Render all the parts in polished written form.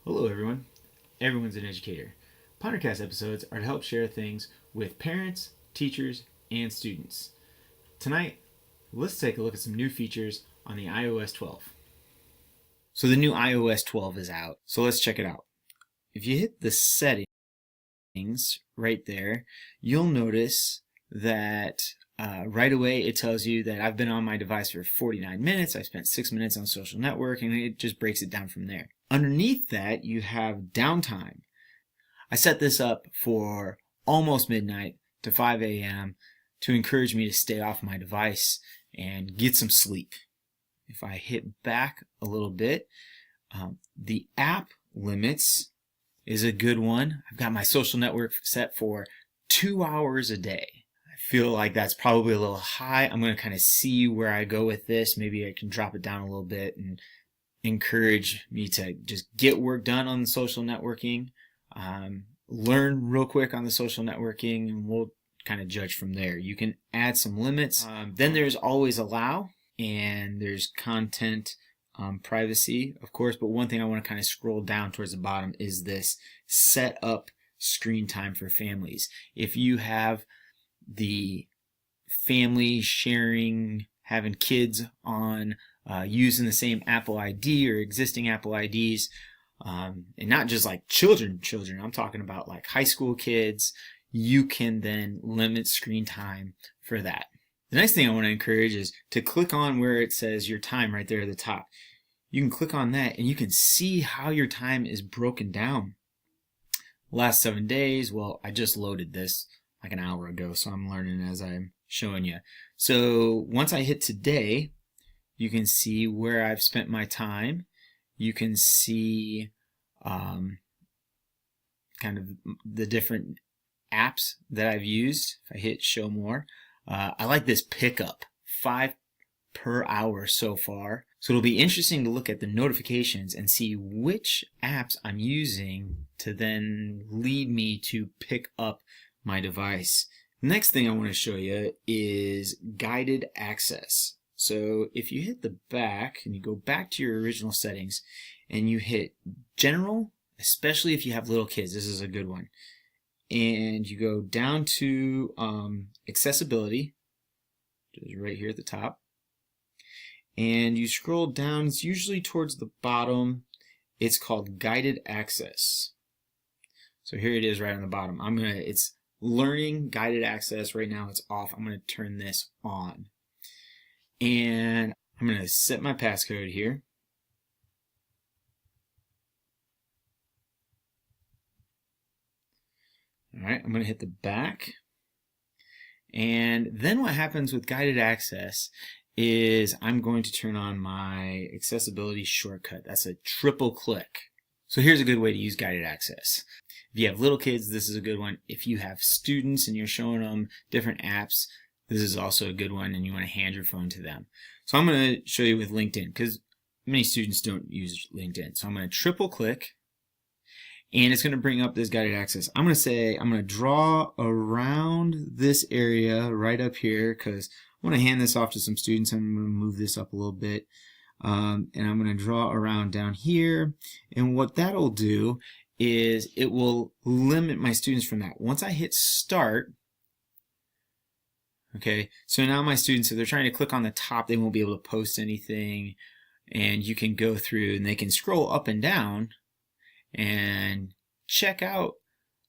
Hello, everyone. Everyone's an educator. PonderCast episodes are to help share things with parents, teachers, and students. Tonight, let's take a look at some new features on the iOS 12. So the new iOS 12 is out, so let's check it out. If you hit the settings right there, you'll notice that right away it tells you that I've been on my device for 49 minutes, I spent 6 minutes on social network, and it just breaks it down from there. Underneath that, you have downtime. I set this up for almost midnight to 5 a.m. to encourage me to stay off my device and get some sleep. If I hit back a little bit, the app limits is a good one. I've got my social network set for 2 hours a day. I feel like that's probably a little high. I'm going to kind of see where I go with this. Maybe I can drop it down a little bit and encourage me to just get work done on the social networking, learn real quick on the social networking, and we'll kind of judge from there. You can add some limits. Then there's always allow, and there's content privacy, of course, but one thing I want to kind of scroll down towards the bottom is this set up screen time for families. If you have the family sharing, having kids on using the same Apple ID or existing Apple IDs, and not just like children, I'm talking about like high school kids, you can then limit screen time for that. The next thing I want to encourage is to click on where it says your time right there at the top. You can click on that and you can see how your time is broken down. Last 7 days, well, I just loaded this like an hour ago, so I'm learning as I'm showing you. So once I hit today, you can see where I've spent my time. You can see kind of the different apps that I've used. If I hit show more, I like this pickup, 5 per hour so far. So it'll be interesting to look at the notifications and see which apps I'm using to then lead me to pick up my device. The next thing I want to show you is guided access. So if you hit the back and you go back to your original settings and you hit general, especially if you have little kids, this is a good one. And you go down to accessibility, which is right here at the top. And you scroll down, it's usually towards the bottom. It's called guided access. So here it is right on the bottom. It's learning guided access. Right now it's off. I'm going to turn this on. And I'm going to set my passcode here. All right, I'm going to hit the back. And then what happens with guided access is I'm going to turn on my accessibility shortcut. That's a triple click. So here's a good way to use guided access. If you have little kids, this is a good one. If you have students and you're showing them different apps, this is also a good one, and you want to hand your phone to them. So I'm going to show you with LinkedIn because many students don't use LinkedIn. So I'm going to triple click, and it's going to bring up this guided access. I'm going to draw around this area right up here because I want to hand this off to some students. I'm going to move this up a little bit, and I'm going to draw around down here. And what that'll do is it will limit my students from that. Once I hit start, okay, so now my students, if they're trying to click on the top, they won't be able to post anything, and you can go through and they can scroll up and down and check out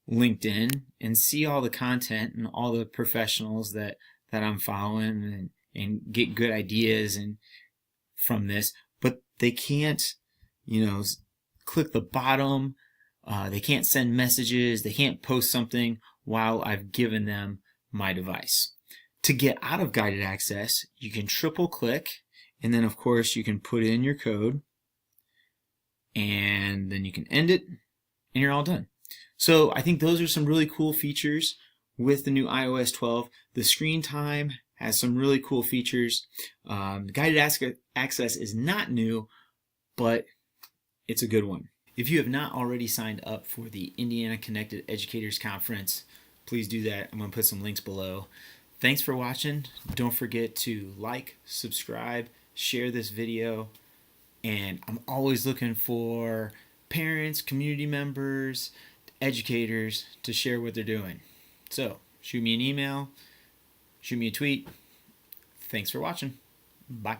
LinkedIn and see all the content and all the professionals that I'm following and get good ideas and from this, but they can't, click the bottom. They can't send messages. They can't post something while I've given them my device. To get out of guided access, you can triple click, and then of course you can put in your code, and then you can end it, and you're all done. So I think those are some really cool features with the new iOS 12. The screen time has some really cool features. Guided access is not new, but it's a good one. If you have not already signed up for the Indiana Connected Educators Conference, please do that. I'm going to put some links below. Thanks for watching. Don't forget to like, subscribe, share this video, and I'm always looking for parents, community members, educators to share what they're doing. So shoot me an email, shoot me a tweet. Thanks for watching. Bye.